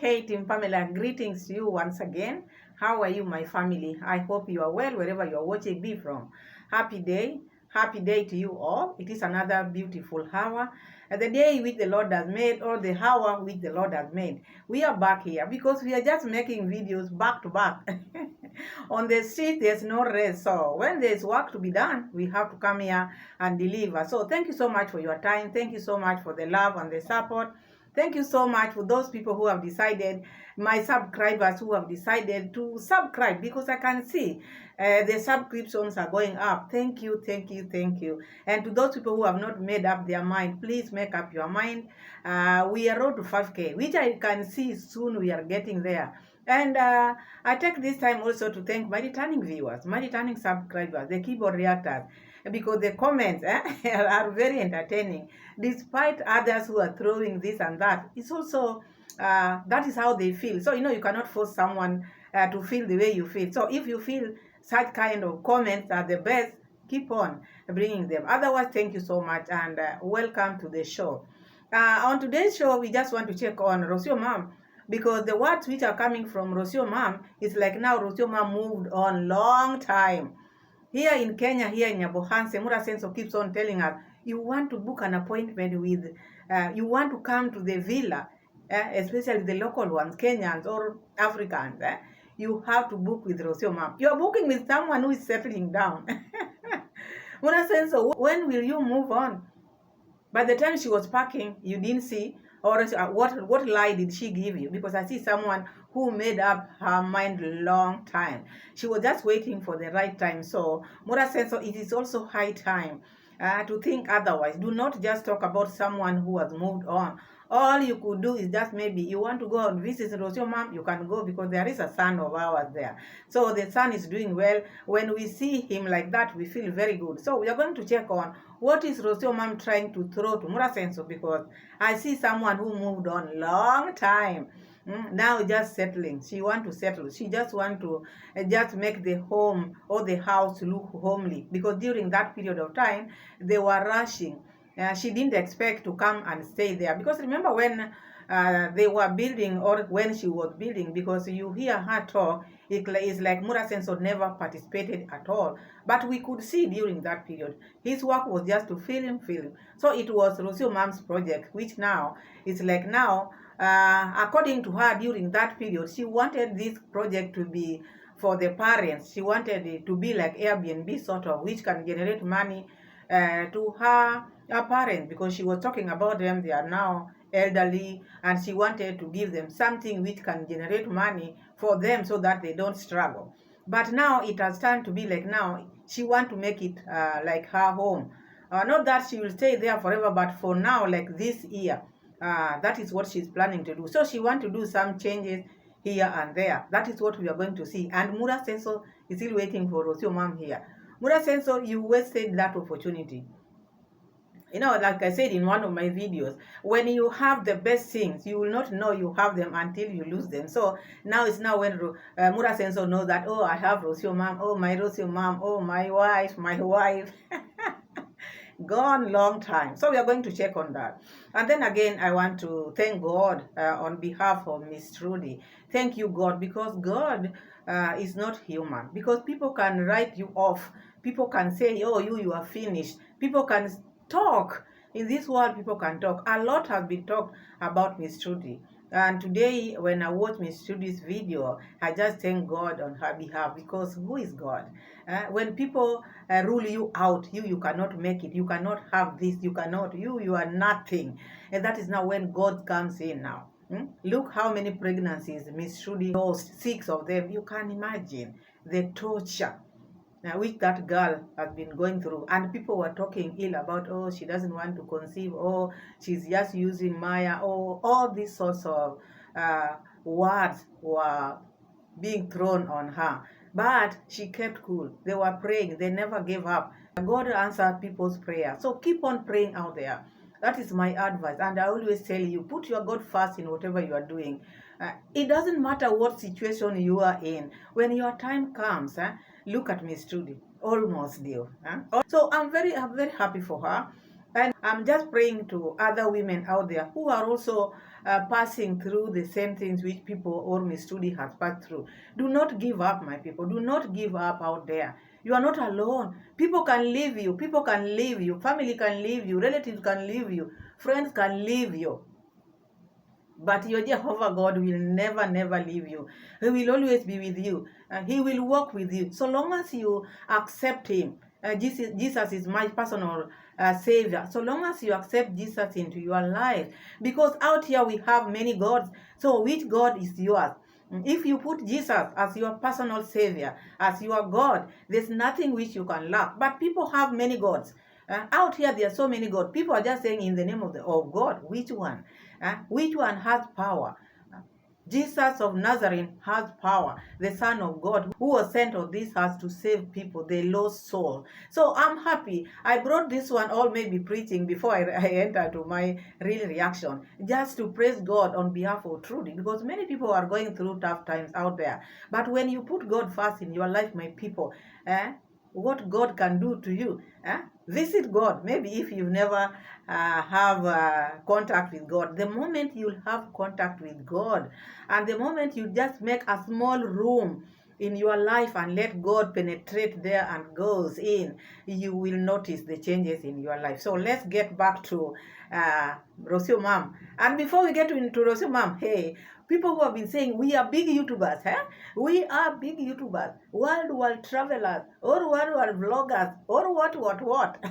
Hey, Team Pamela, greetings to you once again. How are you, my family? I hope you are well wherever you are watching me from. Happy day to you all. It is another beautiful hour. The day which the Lord has made, or the hour which the Lord has made. We are back here because we are just making videos back to back. On the street, there's no rest. So when there's work to be done, we have to come here and deliver. So thank you so much for your time. Thank you so much for the love and the support. Thank you so much for those people who have decided, my subscribers who have decided to subscribe, because I can see the subscriptions are going up. Thank you, thank you, thank you. And to those people who have not made up their mind, please make up your mind. We are road to 5K, which I can see soon we are getting there. And I take this time also to thank my returning viewers, my returning subscribers, the keyboard reactors, because the comments are very entertaining, despite others who are throwing this and that. It's also, that is how they feel. So, you cannot force someone to feel the way you feel. So if you feel such kind of comments are the best, keep on bringing them. Otherwise, thank you so much, and welcome to the show. On today's show, we just want to check on Rosio Mom, because the words which are coming from Rosio Mom is like, now Rosio Mom moved on long time. Here in Kenya, here in Nyabohanse, Murasenso keeps on telling us, you want to book an appointment with, you want to come to the villa, especially the local ones, Kenyans or Africans, you have to book with Rosio Mom. You are booking with someone who is settling down. Murasenso, when will you move on? By the time she was packing, you didn't see, or what lie did she give you? Because I see someone who made up her mind long time. She was just waiting for the right time. So Mura says, so it is also high time to think otherwise. Do not just talk about someone who has moved on. All you could do is just, maybe you want to go and visit Rosio Mom, you can go, because there is a son of ours there. So the son is doing well. When we see him like that, we feel very good. So we are going to check on what is Rosio Mom trying to throw to Murasenso, because I see someone who moved on long time. Now just settling. She want to settle. She just want to just make the home or the house look homely, because during that period of time, they were rushing. She didn't expect to come and stay there, because remember when they were building, or when she was building, because you hear her talk, it's like Murasenso never participated at all. But we could see during that period, his work was just to film. So it was Rosio Mom's project, which now is like, now, according to her, during that period, she wanted this project to be for the parents. She wanted it to be like Airbnb sort of, which can generate money to her parents, because she was talking about them. They are now elderly, and she wanted to give them something which can generate money for them, so that they don't struggle. But now it has turned to be like, now she want to make it like her home. Not that she will stay there forever, but for now, like this year, that is what she's planning to do. So she want to do some changes here and there. That is what we are going to see. And Murasenso is still waiting for Rosio Mom here. Murasenso, you wasted that opportunity. Like I said in one of my videos, when you have the best things, you will not know you have them until you lose them. So now it's now when Murasenso knows that, oh, I have Rosio Mom, oh, my Rosio Mom, oh, my wife. Gone long time. So we are going to check on that. And then again, I want to thank God on behalf of Miss Trudy. Thank you, God, because God is not human. Because people can write you off. People can say, oh, you are finished. People can talk. In this world, people can talk. A lot has been talked about Miss Trudy. And today, when I watch Miss Trudy's video, I just thank God on her behalf, because who is God? When people rule you out, you cannot make it. You cannot have this. You cannot. You are nothing. And that is now when God comes in now. Look how many pregnancies Miss Trudy lost, 6 of them. You can imagine the torture which that girl has been going through. And people were talking ill about, oh, she doesn't want to conceive, oh, she's just using Maya, oh, all these sorts of words were being thrown on her. But she kept cool. They were praying. They never gave up. God answered people's prayer. So keep on praying out there. That is my advice. And I always tell you, put your God first in whatever you are doing. It doesn't matter what situation you are in. When your time comes, look at Miss Trudy. Almost there. So I'm very happy for her. And I'm just praying to other women out there who are also passing through the same things which people or Miss Trudy has passed through. Do not give up, my people. Do not give up out there. You are not alone. People can leave you. People can leave you. Family can leave you. Relatives can leave you. Friends can leave you. But your Jehovah God will never, never leave you. He will always be with you. He will walk with you. So long as you accept Him, Jesus is my personal Savior. So long as you accept Jesus into your life. Because out here we have many gods. So which God is yours? If you put Jesus as your personal Savior, as your God, there's nothing which you can lack. But people have many gods. Out here, there are so many gods. People are just saying in the name of God, which one? Which one has power? Jesus of Nazareth has power, the Son of God, who was sent on this earth to save people, the lost soul. So I'm happy. I brought this one, all maybe preaching before I enter to my real reaction, just to praise God on behalf of Trudy, because many people are going through tough times out there. But when you put God first in your life, my people, what God can do to you, visit God. Maybe if you've never have contact with God, the moment you'll have contact with God, and the moment you just make a small room in your life and let God penetrate there and goes in, you will notice the changes in your life. So let's get back to Rosio Mom. And before we get into Rosio Mom, hey, people who have been saying we are big YouTubers, we are big YouTubers, world travelers, or world vloggers, or what.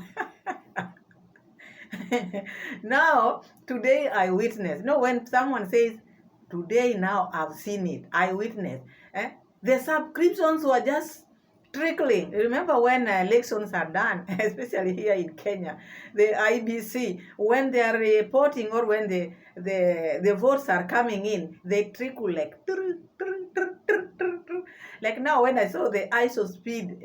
Now, today I witnessed. No, when someone says, today now I've seen it, I witnessed. The subscriptions were just trickling. Remember when elections are done, especially here in Kenya, the IBC, when they are reporting or when the votes are coming in, they trickle like like now when I saw the ISO speed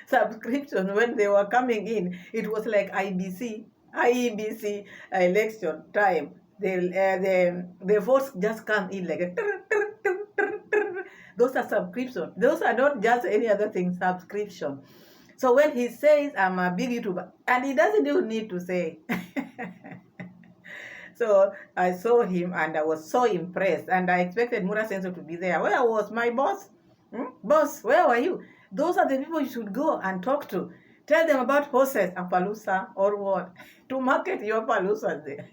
subscription when they were coming in, it was like IEBC election time. The votes just come in like a those are subscription. Those are not just any other thing, subscription. So when he says I'm a big YouTuber, and he doesn't even need to say. So I saw him and I was so impressed, and I expected Mura Senso to be there. Where was my boss? Boss, where were you? Those are the people you should go and talk to. Tell them about horses and palusa or what? To market your palusas there.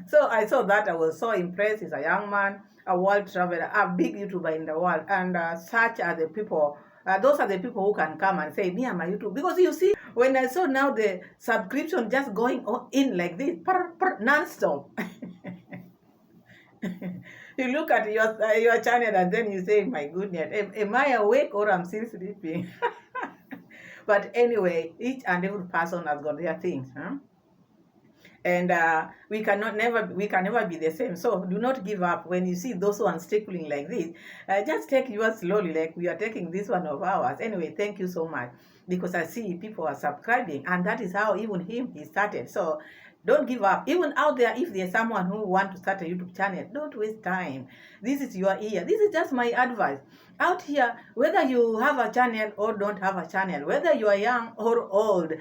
So I saw that. I was so impressed. He's a young man, a world traveler, a big YouTuber in the world. And such are the people, those are the people who can come and say, me and my YouTube. Because you see, when I saw now the subscription just going in like this, non-stop. You look at your channel and then you say, my goodness, am I awake or I'm still sleeping? But anyway, each and every person has got their things. And we can never be the same. So do not give up when you see those ones tickling like this. Just take yours slowly, like we are taking this one of ours. Anyway, thank you so much, because I see people are subscribing, and that is how even he started. So don't give up. Even out there, if there's someone who want to start a YouTube channel, don't waste time. This is your ear. This is just my advice. Out here, whether you have a channel or don't have a channel, whether you are young or old,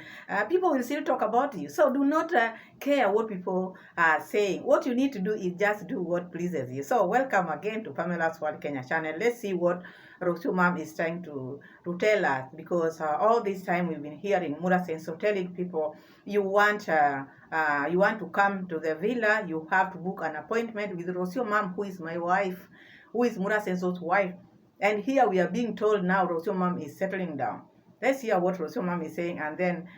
people will still talk about you. So do not care what people are saying. What you need to do is just do what pleases you. So welcome again to Pamela's World Kenya channel. Let's see what Rosio Mom is trying to tell us, because all this time we've been hearing Mura Senso telling people, you want to come to the villa, you have to book an appointment with Rosio Mom, who is my wife, who is Mura Senso's wife. And here we are being told now Rosio Mom is settling down. Let's hear what Rosio Mom is saying, and then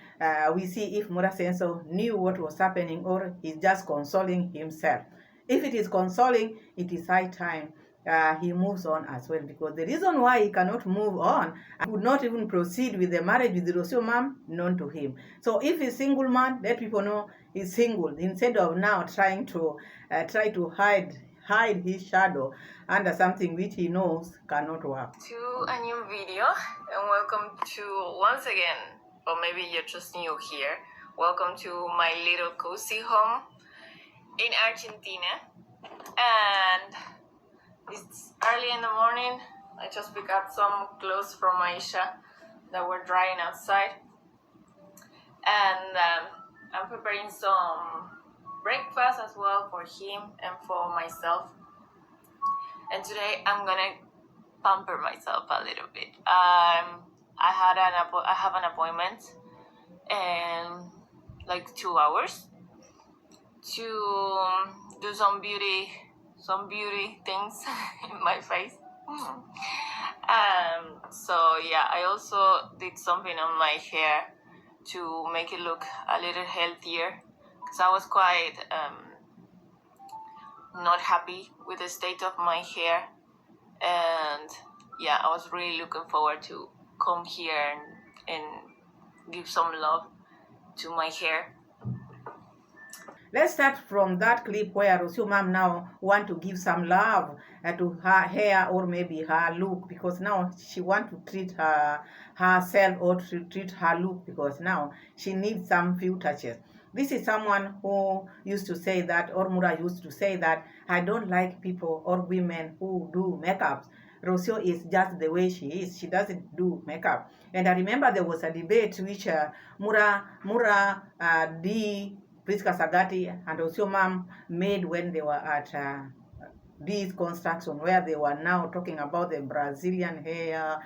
we see if Mura Senso knew what was happening or he's just consoling himself. If it is consoling, it is high time he moves on as well, because the reason why he cannot move on and would not even proceed with the marriage with the Rosio Mom, known to him. So if he's single man, let people know he's single, instead of now trying to hide his shadow under something which he knows cannot work. To a new video, and welcome to, once again, or maybe you're just new here, welcome to my little cozy home in Argentina. And it's early in the morning. I just picked up some clothes from Aisha that were drying outside. And I'm preparing some breakfast as well for him and for myself. And today I'm gonna pamper myself a little bit. I have an appointment in like 2 hours to do some beauty things in my face. So yeah, I also did something on my hair to make it look a little healthier, because I was quite not happy with the state of my hair, and yeah, I was really looking forward to come here and give some love to my hair. Let's start from that clip where Rosio mom now want to give some love to her hair or maybe her look, because now she want to treat herself or to treat her look, because now she needs some few touches. This is someone who used to say that, or Mura used to say that, I don't like people or women who do makeups. Rosio is just the way she is. She doesn't do makeup. And I remember there was a debate which Mura Priska Sagati and Rosio mom made when they were at this construction, where they were now talking about the Brazilian hair,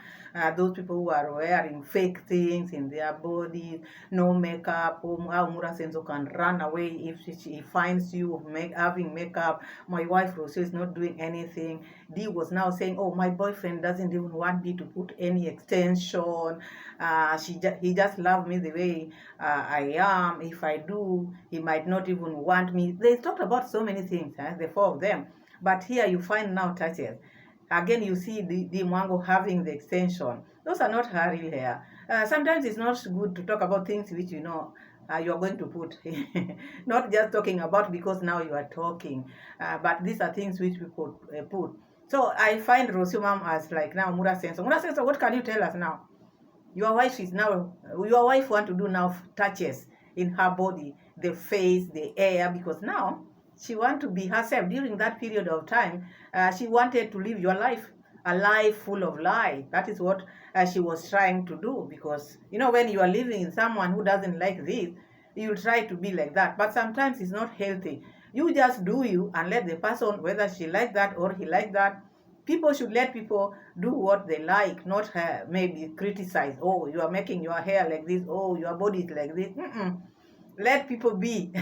those people who are wearing fake things in their bodies, no makeup, how Mura Senso can run away if she finds you having makeup. My wife Rosio is not doing anything. Dee was now saying, oh, my boyfriend doesn't even want me to put any extension. He just loves me the way I am. If I do, he might not even want me. They talked about so many things, the four of them. But here you find now touches. Again, you see the Mwango having the extension. Those are not her real hair. Sometimes it's not good to talk about things which you know you're going to put. Not just talking about because now you are talking. But these are things which people put. So I find Rosio mom as like now Mura Senso. Mura Senso, what can you tell us now? Your wife want to do now touches in her body, the face, the hair, because now she want to be herself. During that period of time, she wanted to live your life, a life full of life. That is what she was trying to do, because you know, when you are living with someone who doesn't like this, you try to be like that, but sometimes it's not healthy. You just do you and let the person, whether she like that or he like that. People should let people do what they like, not maybe criticize. Oh, you are making your hair like this. Oh, your body is like this. Let people be.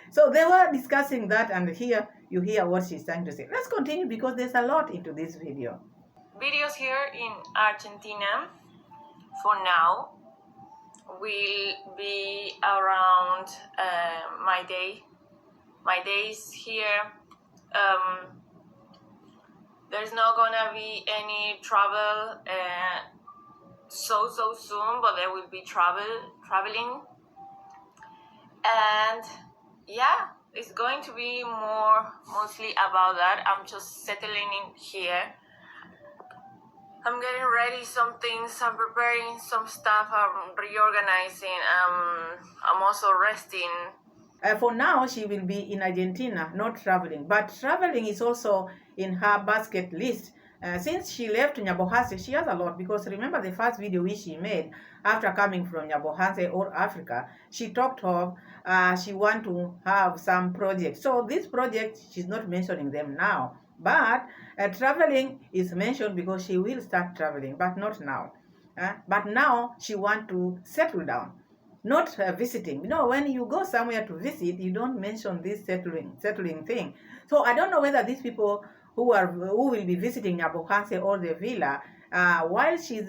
So they were discussing that, and here you hear what she's trying to say. Let's continue, because there's a lot into this video. Videos here in Argentina for now will be around my days here. There's not gonna be any travel so soon, but there will be traveling, and yeah, it's going to be mostly about that. I'm just settling in here. I'm getting ready some things, I'm preparing some stuff, I'm reorganizing, I'm also resting. For now, she will be in Argentina, not traveling. But traveling is also in her basket list. Since she left Nyabohanse, she has a lot, because remember the first video which she made after coming from Nyabohanse or Africa, she talked of she want to have some projects. So this project, she's not mentioning them now. But traveling is mentioned because she will start traveling, but not now. But now she want to settle down. Not visiting. You know, when you go somewhere to visit, you don't mention this settling thing. So I don't know whether these people who will be visiting Nyabohanse or the villa, while she's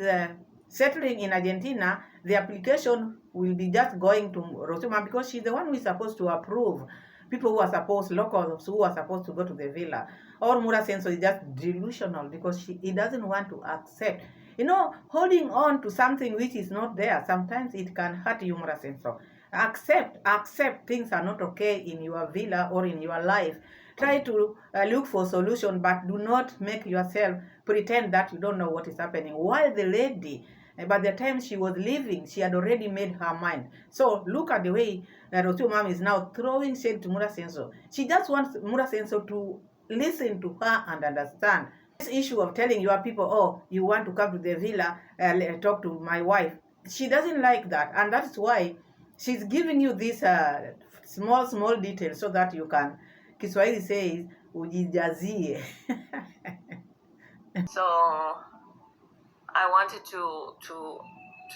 settling in Argentina, the application will be just going to Rosio, because she's the one who is supposed to approve people who are locals who are supposed to go to the villa. Or Mura Senso is just delusional, because he doesn't want to accept. You know, holding on to something which is not there, sometimes it can hurt you, Mura Senso. Accept things are not okay in your villa or in your life. Try to look for solution, but do not make yourself pretend that you don't know what is happening. While the lady, by the time she was leaving, she had already made her mind. So look at the way Rosio mom is now throwing shade to Mura Senso. She just wants Mura Senso to listen to her and understand. This issue of telling your people, oh, you want to come to the villa, talk to my wife, she doesn't like that, and that's why she's giving you these small details so that you can, Kiswahili says, ujijazie. So I wanted to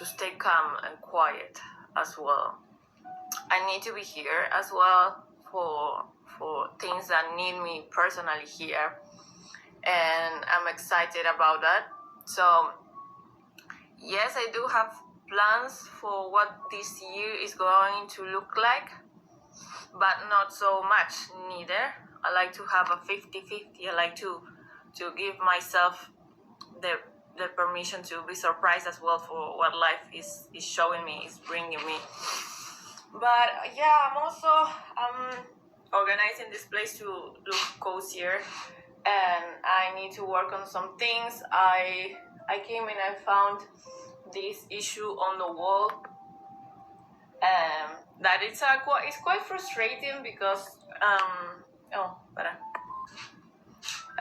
stay calm and quiet as well. I need to be here as well for things that need me personally here, and I'm excited about that. So yes, I do have plans for what this year is going to look like, but not so much neither. I like to have a 50-50. I like to give myself the permission to be surprised as well for what life is showing me, is bringing me. But yeah, I'm also organizing this place to look cozier, and I need to work on some things. I came and I found this issue on the wall, that it's quite frustrating because I'm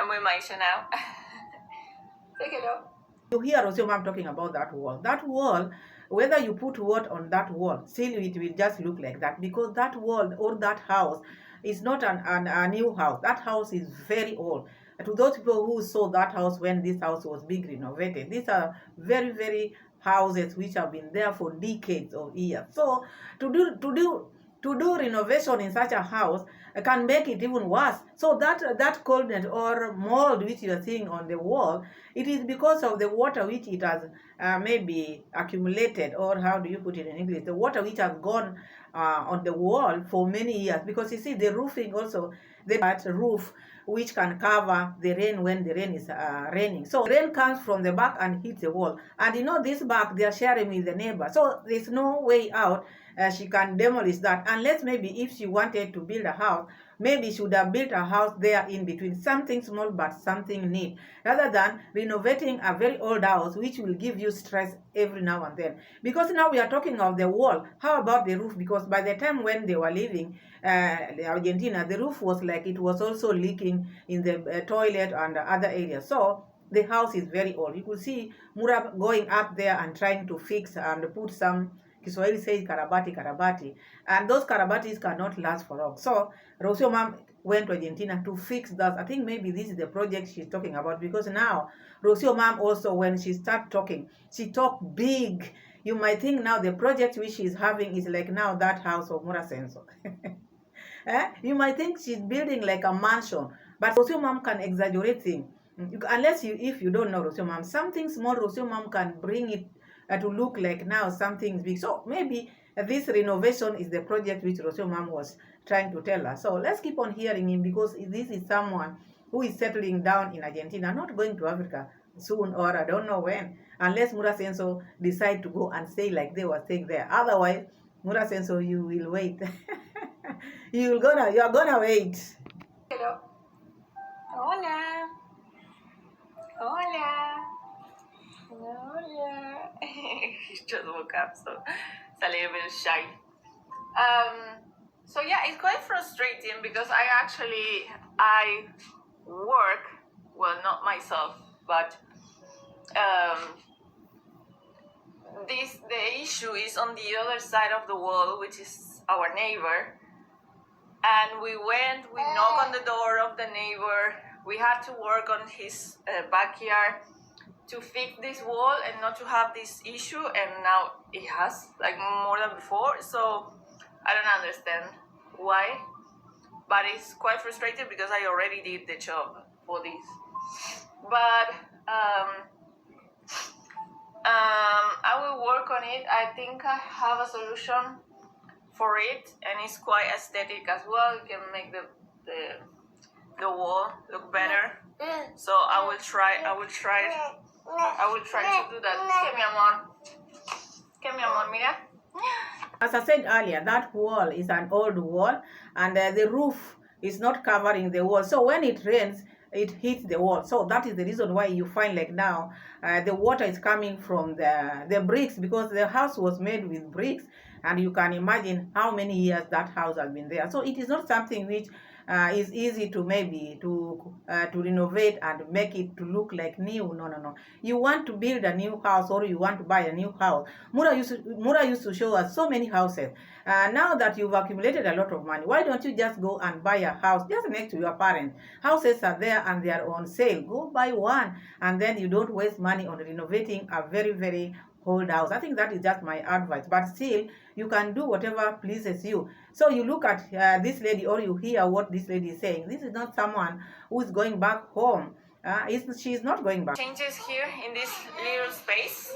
with Maisha now. Take it up. You hear Rosio mom talking about that wall. That wall, whether you put what on that wall, still it will just look like that, because that wall or that house is not a new house. That house is very old. To those people who saw that house when this house was being renovated, these are very houses which have been there for decades of years. So to do renovation in such a house can make it even worse. So that coldness or mold which you are seeing on the wall, it is because of the water which it has maybe accumulated, or how do you put it in English, the water which has gone on the wall for many years. Because you see the roofing also, that roof which can cover the rain when the rain is raining. So rain comes from the back and hits the wall, and you know this back they are sharing with the neighbor, so there's no way out. She can demolish that, unless maybe if she wanted to build a house, maybe she would have built a house there in between, something small but something neat, rather than renovating a very old house which will give you stress every now and then. Because now we are talking of the wall, how about the roof? Because by the time when they were living Argentina, the roof was like, it was also leaking in the toilet and other areas. So the house is very old. You could see Mura going up there and trying to fix and put some, Kiswahili says karabati, and those karabatis cannot last for long. So Rosio mom went to Argentina to fix that. I think maybe this is the project she's talking about, because now Rosio mom also, when she started talking, she talked big. You might think now the project which she's having is like now that house of Mura Senso. You might think she's building like a mansion, but Rosio mom can exaggerate things. If you don't know Rosio mom, something small Rosio mom can bring it to look like now something big. So maybe this renovation is the project which Rosio mom was trying to tell us. So let's keep on hearing him, because this is someone who is settling down in Argentina, not going to Africa soon, or I don't know when, unless Mura Senso decide to go and stay like they were staying there. Otherwise, Mura Senso, you will wait. you are gonna wait. Hello. Hola. Hola. Hola. He just woke up, so it's a little bit shy. So yeah, it's quite frustrating because I work, well, not myself, but the issue is on the other side of the wall, which is our neighbor. And we knocked on the door of the neighbor. We had to work on his backyard to fix this wall and not to have this issue, and now it has like more than before. So I don't understand why, but it's quite frustrating because I already did the job for this. But I will work on it. I think I have a solution for it, and it's quite aesthetic as well. You can make the wall look better. So I will try to do that. Que mi amor, mira. As I said earlier, that wall is an old wall, and the roof is not covering the wall. So when it rains, it hits the wall. So that is the reason why you find like now the water is coming from the bricks, because the house was made with bricks, and you can imagine how many years that house has been there. So it is not something which it's easy to maybe to renovate and make it to look like new. No, no, no. You want to build a new house or you want to buy a new house. Mura used to show us so many houses. Now that you've accumulated a lot of money, why don't you just go and buy a house just next to your parents? Houses are there and they are on sale. Go buy one, and then you don't waste money on renovating a very, very old house. I think that is just my advice. But still, you can do whatever pleases you. So you look at this lady, or you hear what this lady is saying. This is not someone who is going back home. She's not going back. Changes here in this little space.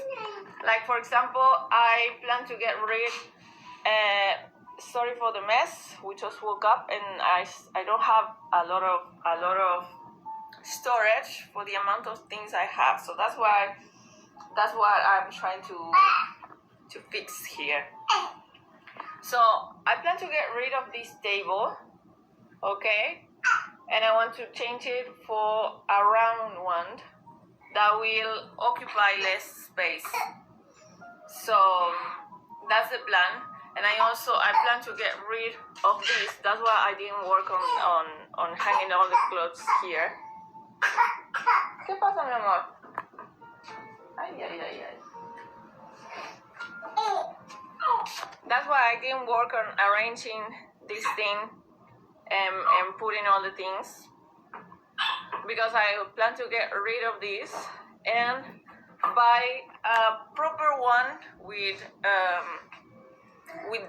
Like, for example, I plan to get rid. Sorry for the mess. We just woke up and I don't have a lot of storage for the amount of things I have. So that's what I'm trying to fix here. So I plan to get rid of this table, okay? And I want to change it for a round one that will occupy less space. So that's the plan. And I plan to get rid of this. That's why I didn't work on hanging all the clothes here. ¿Qué pasa, mi amor? Ay, ay, ay, ay. That's why I didn't work on arranging this thing and putting all the things, because I plan to get rid of this and buy a proper one with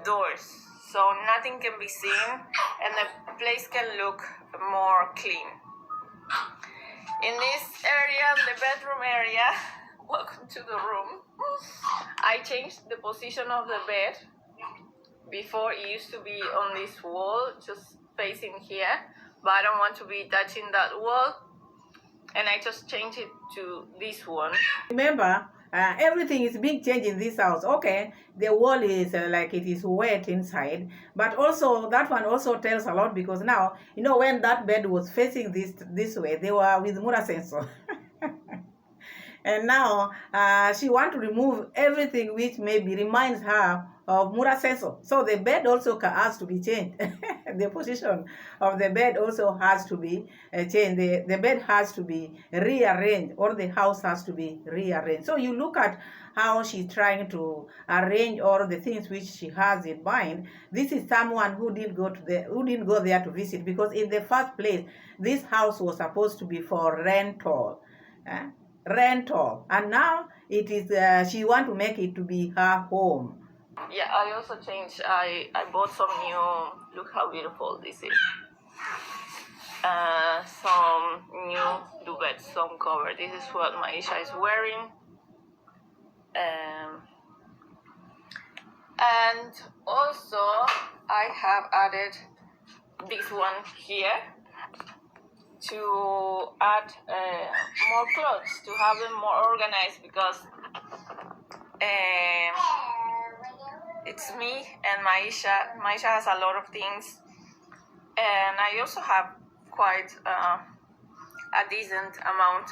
doors, so nothing can be seen and the place can look more clean. In this area, the bedroom area, welcome to the room, I changed the position of the bed. Before it used to be on this wall, just facing here, but I don't want to be touching that wall, and I just changed it to this one. Remember, everything is being changed in this house. Okay, the wall is like it is wet inside, but also that one also tells a lot, because now, you know, when that bed was facing this way, they were with Mura sensor. And now she wants to remove everything which maybe reminds her of Mura sensor. So the bed also has to be changed. The position of the bed also has to be changed. The bed has to be rearranged, or the house has to be rearranged. So you look at how she's trying to arrange all the things which she has in mind. This is someone who didn't go there to visit, because in the first place, this house was supposed to be for rental. Rental, and now it is she want to make it to be her home. Yeah, I also changed. I bought some new. Look how beautiful this is. Some new duvet, some cover. This is what Maisha is wearing. And also I have added this one here to add more clothes, to have them more organized, because it's me and Maisha. Maisha has a lot of things, and I also have quite a decent amount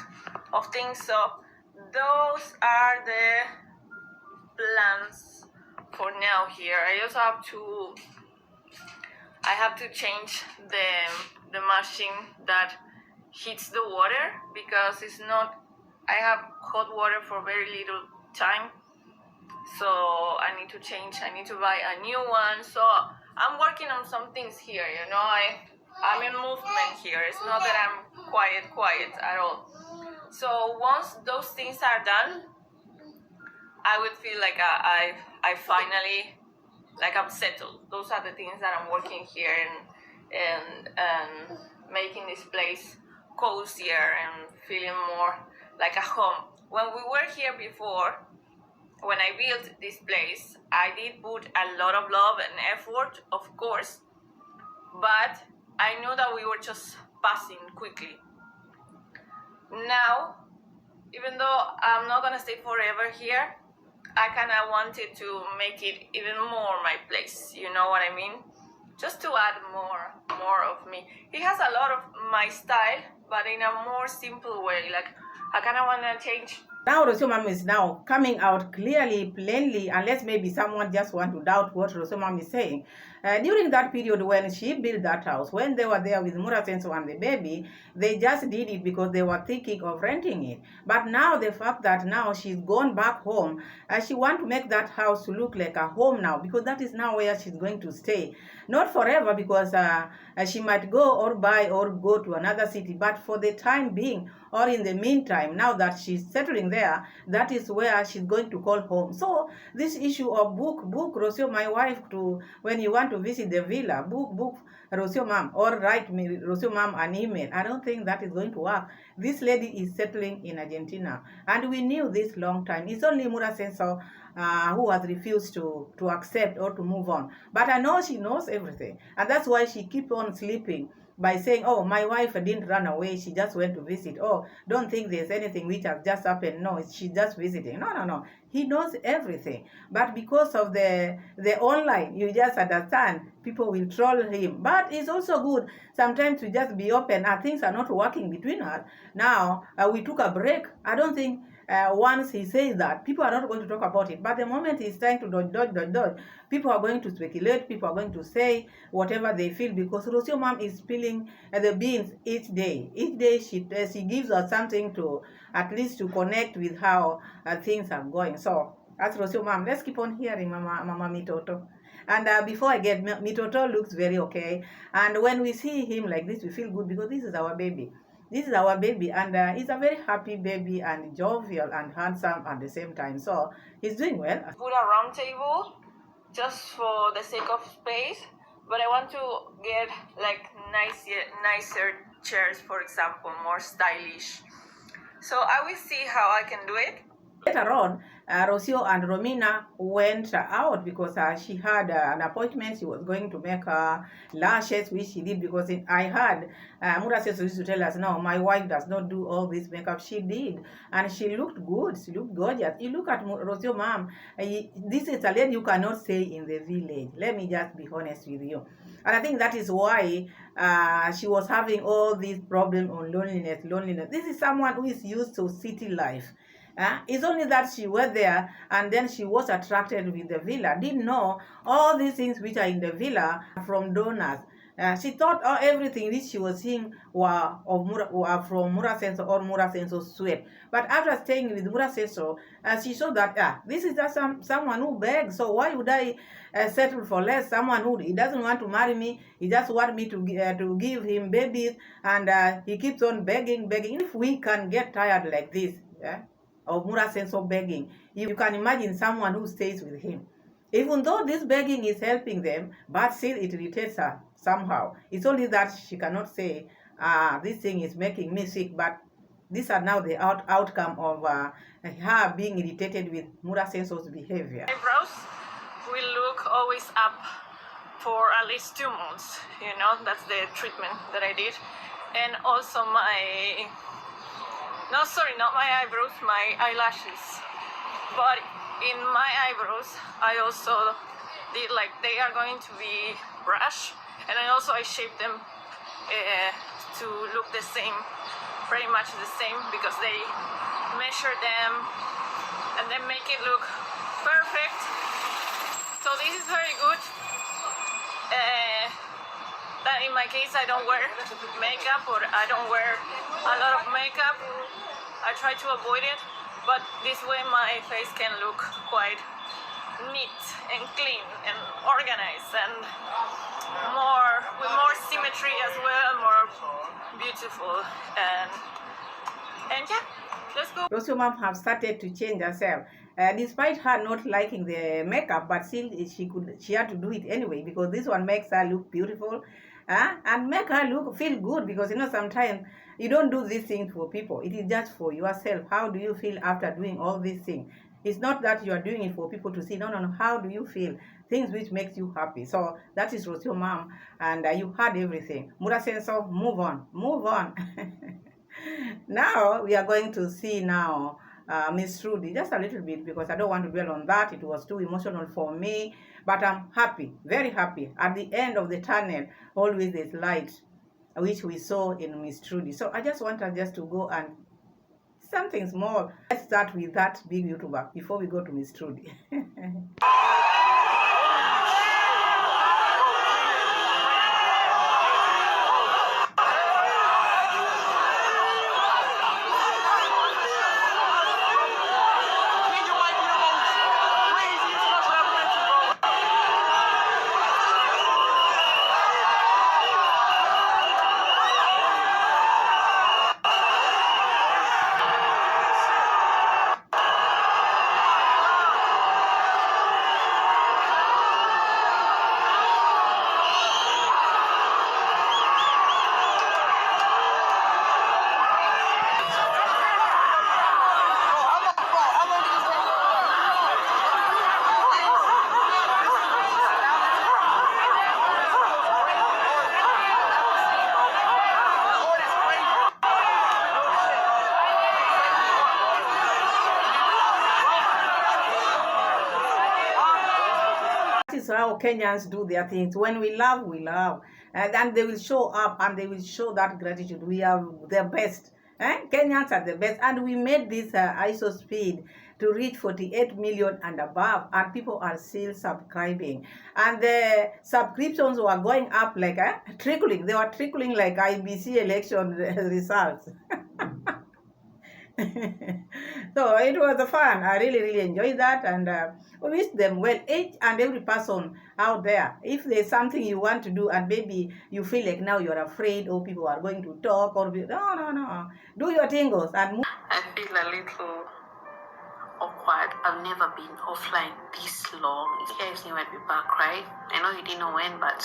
of things. So those are the plans for now here. I also have to change the machine that heats the water, because it's not, I have hot water for very little time, so I need to buy a new one. So I'm working on some things here, you know. I'm in movement here. It's not that I'm quiet at all. So once those things are done, I would feel like I finally, like, I'm settled. Those are the things that I'm working here and making this place cozier and feeling more like a home. When we were here before, when I built this place, I did put a lot of love and effort, of course, but I knew that we were just passing quickly. Now, even though I'm not gonna stay forever here, I kind of wanted to make it even more my place, you know what I mean? Just to add more of me. It has a lot of my style, but in a more simple way. Like, I kind of want to change. Now Rosio Mom is now coming out clearly, plainly, unless maybe someone just want to doubt what Rosio Mom is saying. During that period when she built that house, when they were there with Murasenso and the baby, they just did it because they were thinking of renting it. But now the fact that now she's gone back home, she want to make that house to look like a home now, because that is now where she's going to stay. Not forever, because she might go or buy or go to another city, but for the time being, or in the meantime, now that she's settling there, that is where she's going to call home. So this issue of book Rosio, my wife, to when you want to visit the villa, book Rosio Mom, or write me Rosio Mom an email, I don't think that is going to work. This lady is settling in Argentina, and we knew this long time. It's only Murasenso who has refused to accept or to move on. But I know she knows everything, and that's why she keeps on sleeping by saying, oh, my wife didn't run away, she just went to visit. Oh, don't think there's anything which has just happened. No, she's just visiting. No. He knows everything. But because of the online, you just understand, people will troll him. But it's also good sometimes to just be open. Things are not working between us. Now, we took a break. I don't think once he says that, people are not going to talk about it. But the moment he's trying to dodge, people are going to speculate, people are going to say whatever they feel, because Rosio Mom is spilling the beans each day. Each day she gives us something to, at least to connect with how things are going. So, as Rosio Mom, let's keep on hearing Mama Mitoto. And before I get, Mitoto looks very okay. And when we see him like this, we feel good, because this is our baby. This is our baby, and he's a very happy baby and jovial and handsome at the same time. So he's doing well. Put a round table just for the sake of space, but I want to get like nicer chairs, for example, more stylish. So I will see how I can do it. Later on, Rosio and Romina went out because she had an appointment. She was going to make lashes, which she did, because I heard Murasenso used to tell us, no, my wife does not do all this makeup. She did, and she looked good. She looked gorgeous. You look at Rosio Mom, this is a lady you cannot say in the village. Let me just be honest with you. And I think that is why she was having all these problems on loneliness. This is someone who is used to city life. It's only that she was there, and then she was attracted with the villa. Didn't know all these things which are in the villa from donors. She thought everything which she was seeing were from Murasenso or Murasenso's sweat. But after staying with Murasenso, she saw that this is just someone who begs. So why would I settle for less? Someone who he doesn't want to marry me. He just wants me to give him babies, and he keeps on begging. If we can get tired like this, of Murasenso begging, you can imagine someone who stays with him. Even though this begging is helping them, but still it irritates her somehow. It's only that she cannot say, this thing is making me sick, but these are now the outcome of her being irritated with Murasenso's behavior. Eyebrows will look always up for at least 2 months, that's the treatment that I did. And also not my eyebrows, my eyelashes. But in my eyebrows, I also did like, they are going to be brush, and I shaped them to look the same, pretty much the same, because they measure them and then make it look perfect. So this is very good. That in my case, I don't wear makeup, or I don't wear a lot of makeup. I try to avoid it, but this way my face can look quite neat and clean and organized, and with more symmetry as well, more beautiful, and yeah, let's go. Rosio Mom have started to change herself. Despite her not liking the makeup, but still she had to do it anyway, because this one makes her look beautiful, and make her feel good, because sometimes you don't do these things for people. It is just for yourself. How do you feel after doing all these things? It's not that you are doing it for people to see. No. How do you feel? Things which makes you happy. So that is Rosio Mom, and you had everything. Murasenso, move on. Now we are going to see now Miss Trudy, just a little bit, because I don't want to dwell on that. It was too emotional for me, but I'm happy, very happy. At the end of the tunnel, always there's light, which we saw in Miss Trudy. So I just want us just to go and something small. Let's start with that big YouTuber before we go to Miss Trudy. Is how Kenyans do their things. When we love, we love. And they will show up and they will show that gratitude. We are the best. Kenyans are the best. And we made this ISO speed to reach 48 million and above. And people are still subscribing. And the subscriptions were going up like trickling. They were trickling like IBC election results. So it was fun. I really enjoyed that, and we wish them well, each and every person out there. If there's something you want to do and maybe you feel like now you're afraid or people are going to talk or no, do your tingles and move. I feel a little awkward. I've never been offline this long. You guys knew I'd be back, right? I know you didn't know when, but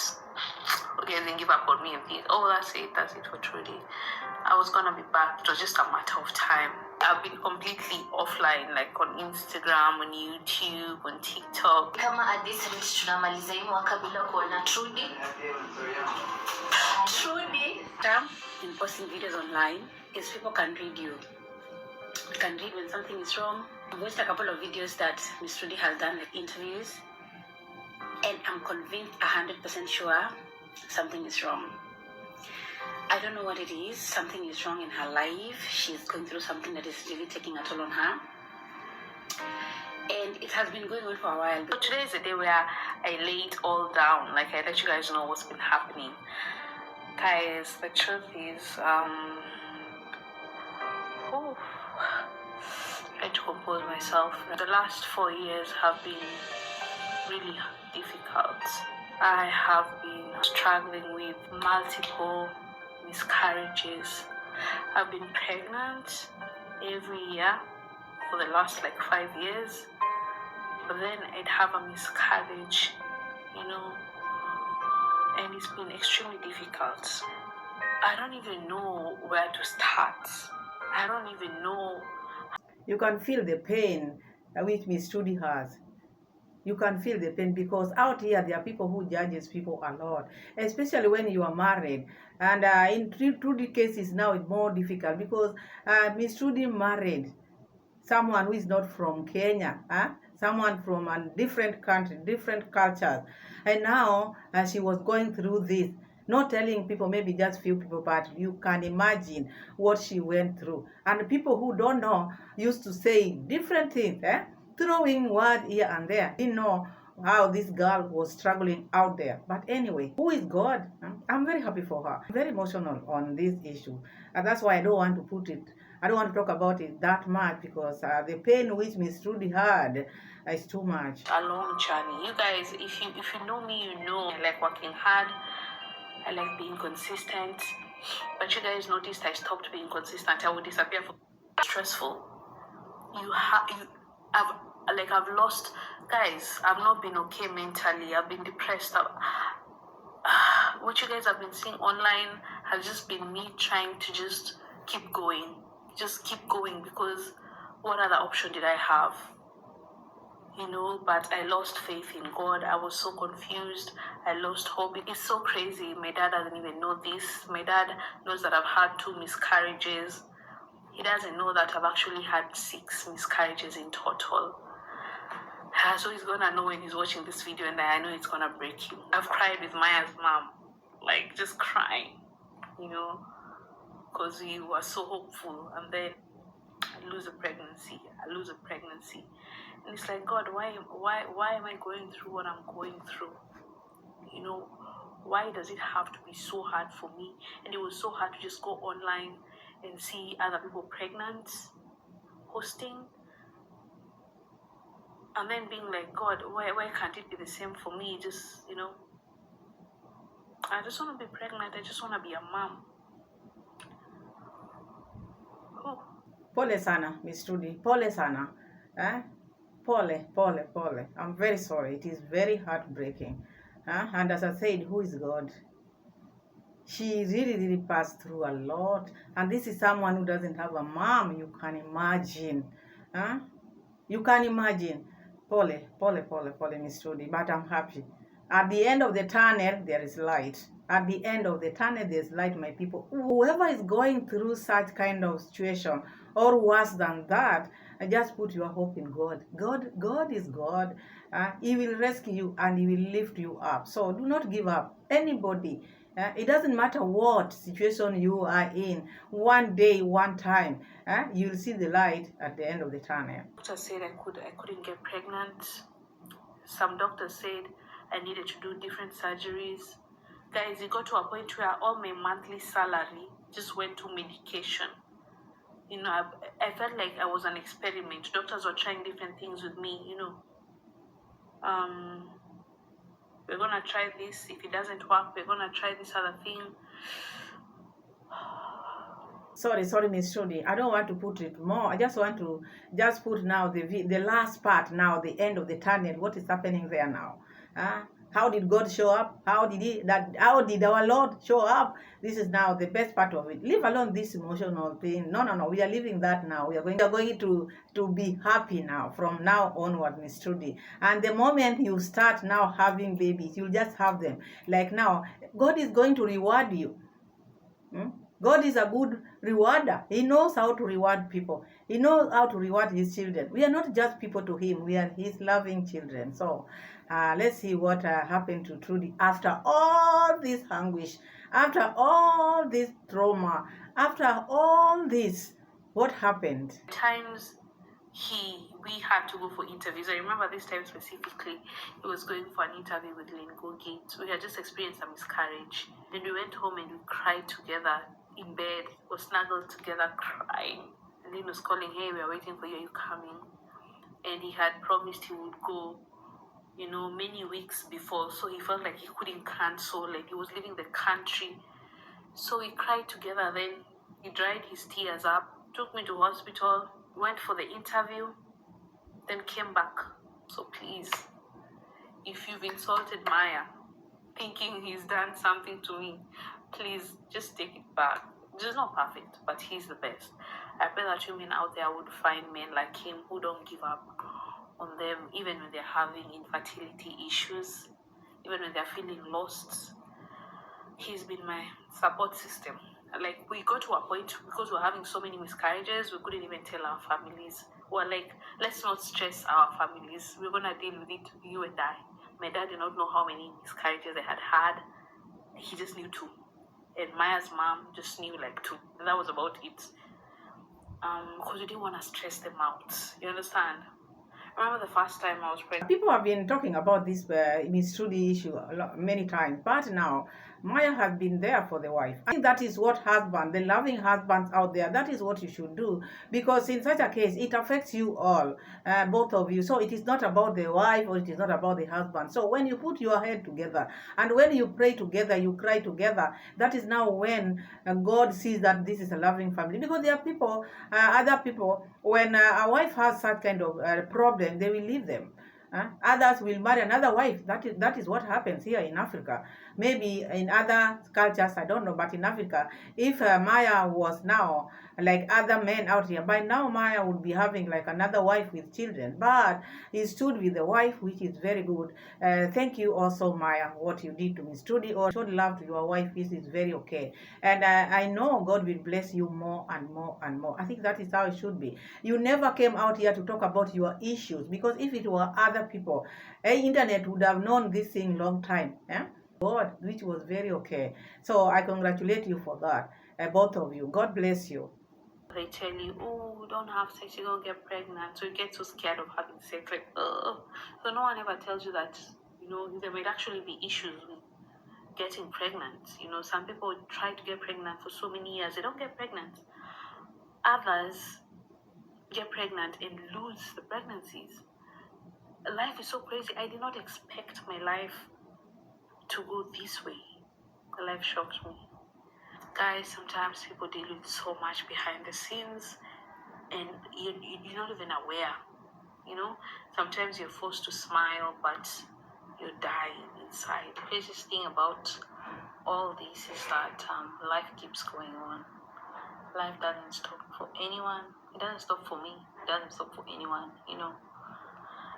you guys didn't give up on me and think, oh, that's it for Trudy. I was gonna be back. It was just a matter of time. I've been completely offline, like on Instagram, on YouTube, on TikTok. Kama at this rate tunamaliza hii mwaka bila kuona Trudy. In posting videos online is people can read you. You can read when something is wrong. I've watched a couple of videos that Miss Trudy has done, like interviews, and I'm convinced 100% sure something is wrong. I don't know what it is. Something is wrong in her life. She's going through something that is really taking a toll on her. And it has been going on for a while. But today is the day where I lay it all down. Like, I let you guys know what's been happening. Guys, the truth is, try to compose myself. The last 4 years have been really difficult. I have been struggling with multiple miscarriages. I've been pregnant every year for the last 5 years, but then I'd have a miscarriage, and it's been extremely difficult. I don't even know where to start. I don't even know. You can feel the pain which Miss Trudy has. You can feel the pain because out here there are people who judges people a lot, especially when you are married. And in Trudy cases now it's more difficult because Miss Trudy married someone who is not from Kenya, someone from a different country, different cultures. And now she was going through this, not telling people, maybe just few people, but you can imagine what she went through. And people who don't know used to say different things, throwing words here and there. Didn't know how this girl was struggling out there. But anyway, who is God? I'm very happy for her. I'm very emotional on this issue. And that's why I don't want to talk about it that much because the pain which Miss Trudy had is too much. A long journey. You guys, if you know me, you know I like working hard. I like being consistent. But you guys noticed I stopped being consistent. I would disappear for stressful. I've lost, guys. I've not been okay mentally. I've been depressed. What you guys have been seeing online has just been me trying to just keep going, because what other option did I have? But I lost faith in God. I was so confused. I lost hope. It's so crazy. My dad doesn't even know this. My dad knows that I've had 2 miscarriages. He doesn't know that I've actually had 6 miscarriages in total. So he's gonna know when he's watching this video, and I know it's gonna break him. I've cried with Maya's mom, just crying, because we were so hopeful, and then lose a pregnancy. I lose a pregnancy. And it's like, God, why am I going through what I'm going through? You know, why does it have to be so hard for me? And it was so hard to just go online and see other people pregnant, hosting, and then being like, God, why can't it be the same for me? Just, you know, I just want to be pregnant. I just want to be a mom. Oh. Pole sana, Miss Trudy. Pole sana. Pole. I'm very sorry. It is very heartbreaking. And as I said, who is God? She really passed through a lot. And this is someone who doesn't have a mom. You can imagine. You can imagine. Pole, Miss Trudy. But I'm happy. At the end of the tunnel, there is light. At the end of the tunnel, there's light, my people. Whoever is going through such kind of situation, or worse than that, just put your hope in God. God is God. He will rescue you and He will lift you up. So do not give up. Anybody. It doesn't matter what situation you are in. One day, one time, you'll see the light at the end of the tunnel. Doctor said I couldn't get pregnant. Some doctors said I needed to do different surgeries. Guys, it got to a point where all my monthly salary just went to medication. You know, I felt like I was an experiment. Doctors were trying different things with me, you know. We're gonna try this. If it doesn't work, we're gonna try this other thing. Sorry, Miss Trudy. I don't want to put it more. I just want to just put now the last part now, the end of the tunnel. What is happening there now? How did God show up? How did our Lord show up? This is now the best part of it. Leave alone this emotional thing. No. We are leaving that now. We are going to be happy now from now onward, Miss Trudy. And the moment you start now having babies, you just have them. Like now, God is going to reward you. God is a good rewarder. He knows how to reward people. He knows how to reward His children. We are not just people to Him. We are His loving children. So let's see what happened to Trudy after all this anguish, after all this trauma, after all this. What happened? Times we had to go for interviews. I remember this time specifically, he was going for an interview with Lingo Gate. We had just experienced a miscarriage. Then we went home and we cried together in bed, or snuggled together crying. And then he was calling, hey, we are waiting for you, are you coming? And he had promised he would go, you know, many weeks before. So he felt like he couldn't cancel, like he was leaving the country. So we cried together. Then he dried his tears up, took me to hospital, went for the interview, then came back. So please, if you've insulted Maya, thinking he's done something to me, please just take it back. He's not perfect, but he's the best. I pray that women out there would find men like him who don't give up on them, even when they're having infertility issues, even when they're feeling lost. He's been my support system. Like, we got to a point, because we're having so many miscarriages, we couldn't even tell our families. We're like, let's not stress our families. We're going to deal with it, you and I. My dad did not know how many miscarriages I had. He just knew 2. And Maya's mom just knew like 2. And that was about it. Because we didn't want to stress them out. You understand? I remember the first time I was pregnant. People have been talking about this Miss Trudy issue many times, but now Maya has been there for the wife. I think that is what the loving husbands out there, that is what you should do, because in such a case, it affects you all, both of you. So it is not about the wife, or it is not about the husband. So when you put your head together, and when you pray together, you cry together, that is now when God sees that this is a loving family. Because there are people, other people, when a wife has such kind of problem, they will leave them. Others will marry another wife. That is what happens here in Africa. Maybe in other cultures, I don't know, but in Africa, if Maya was now like other men out here, by now Maya would be having like another wife with children. But he stood with the wife, which is very good. Thank you also, Maya, what you did to Miss Trudy, or showed love to your wife. This is very okay. And I know God will bless you more and more and more. I think that is how it should be. You never came out here to talk about your issues, because if it were other people, internet would have known this thing long time. God, which was very okay. So I congratulate you for that, both of you. God bless you. They tell you, oh, don't have sex, you're gonna get pregnant. So you get so scared of having sex, like, ugh. So no one ever tells you that, there might actually be issues with getting pregnant. Some people try to get pregnant for so many years, they don't get pregnant. Others get pregnant and lose the pregnancies. Life is so crazy. I did not expect my life to go this way. The life shocked me. Guys, sometimes people deal with so much behind the scenes and you're not even aware. Sometimes you're forced to smile, but you're dying inside. The craziest thing about all this is that life keeps going on. Life doesn't stop for anyone. It doesn't stop for me. It doesn't stop for anyone.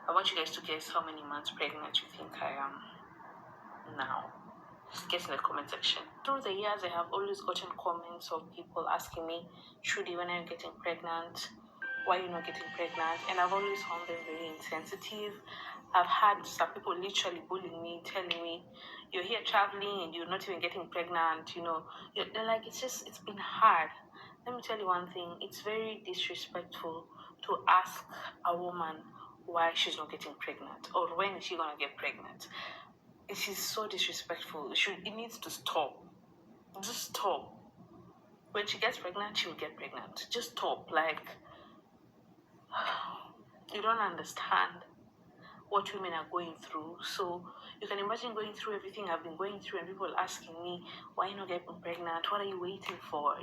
I want you guys to guess how many months pregnant you think I am now. Just guess in the comment section. Through the years, I have always gotten comments of people asking me, Trudy, when are you getting pregnant? Why are you not getting pregnant? And I've always found them very insensitive. I've had some people literally bullying me, telling me, you're here traveling and you're not even getting pregnant. They're like, it's been hard. Let me tell you one thing. It's very disrespectful to ask a woman why she's not getting pregnant or when is she gonna get pregnant. It is so disrespectful. It needs to stop. Just stop. When she gets pregnant, she will get pregnant. Just stop. Like, you don't understand what women are going through. So you can imagine going through everything I've been going through and people asking me, why are you not getting pregnant? What are you waiting for?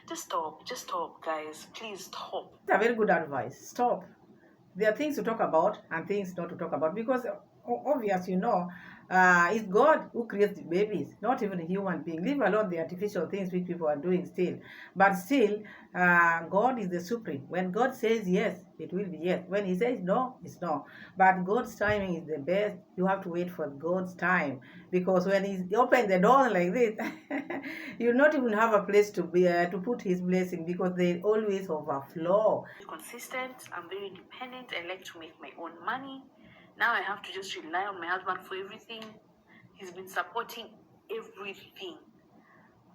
Just stop, guys. Please stop. It's a very good advice. Stop. There are things to talk about and things not to talk about, because obvious, it's God who creates the babies, not even a human being. Leave alone the artificial things which people are doing still. But still, God is the supreme. When God says yes, it will be yes. When he says no, it's no. But God's timing is the best. You have to wait for God's time, because when he opens the door like this, you'll not even have a place to be to put his blessing, because they always overflow. Consistent. I'm very independent. I like to make my own money. Now I have to just rely on my husband for everything. He's been supporting everything.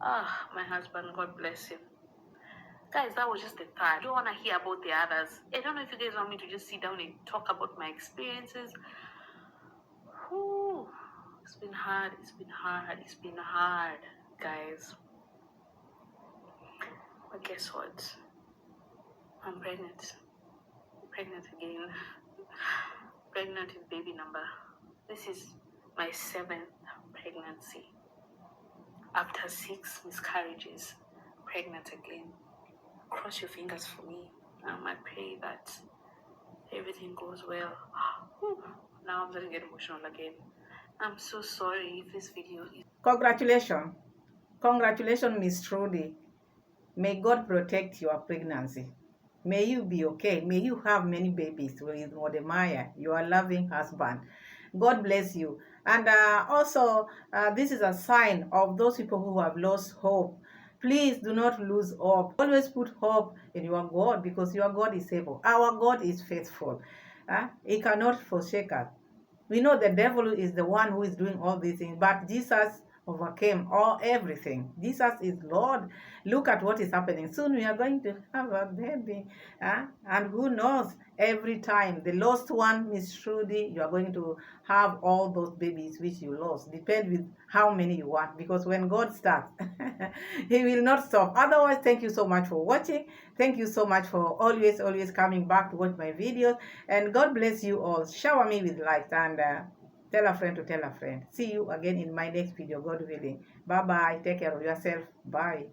My husband, God bless him. Guys, that was just the third. I don't want to hear about the others. I don't know if you guys want me to just sit down and talk about my experiences. Whew. It's been hard, guys. But guess what? I'm pregnant. Pregnant again. Pregnant with baby number. This is my 7th pregnancy. After 6 miscarriages, pregnant again. Cross your fingers for me. I pray that everything goes well. Now I'm going to get emotional again. I'm so sorry if this video is... Congratulations. Congratulations, Miss Trudy. May God protect your pregnancy. May you be okay. May you have many babies with Wodemaya, your loving husband. God bless you. And also, this is a sign of those people who have lost hope. Please do not lose hope. Always put hope in your God, because your God is able. Our God is faithful. He cannot forsake us. We know the devil is the one who is doing all these things, but Jesus overcame everything. Jesus is Lord. Look at what is happening. Soon we are going to have a baby. And who knows, every time the lost one, Miss Trudy, you are going to have all those babies which you lost. Depend with how many you want, because when God starts, he will not stop. Otherwise, thank you so much for watching. Thank you so much for always coming back to watch my videos. And God bless you all. Shower me with light, and tell a friend to tell a friend. See you again in my next video, God willing. Bye bye. Take care of yourself. Bye.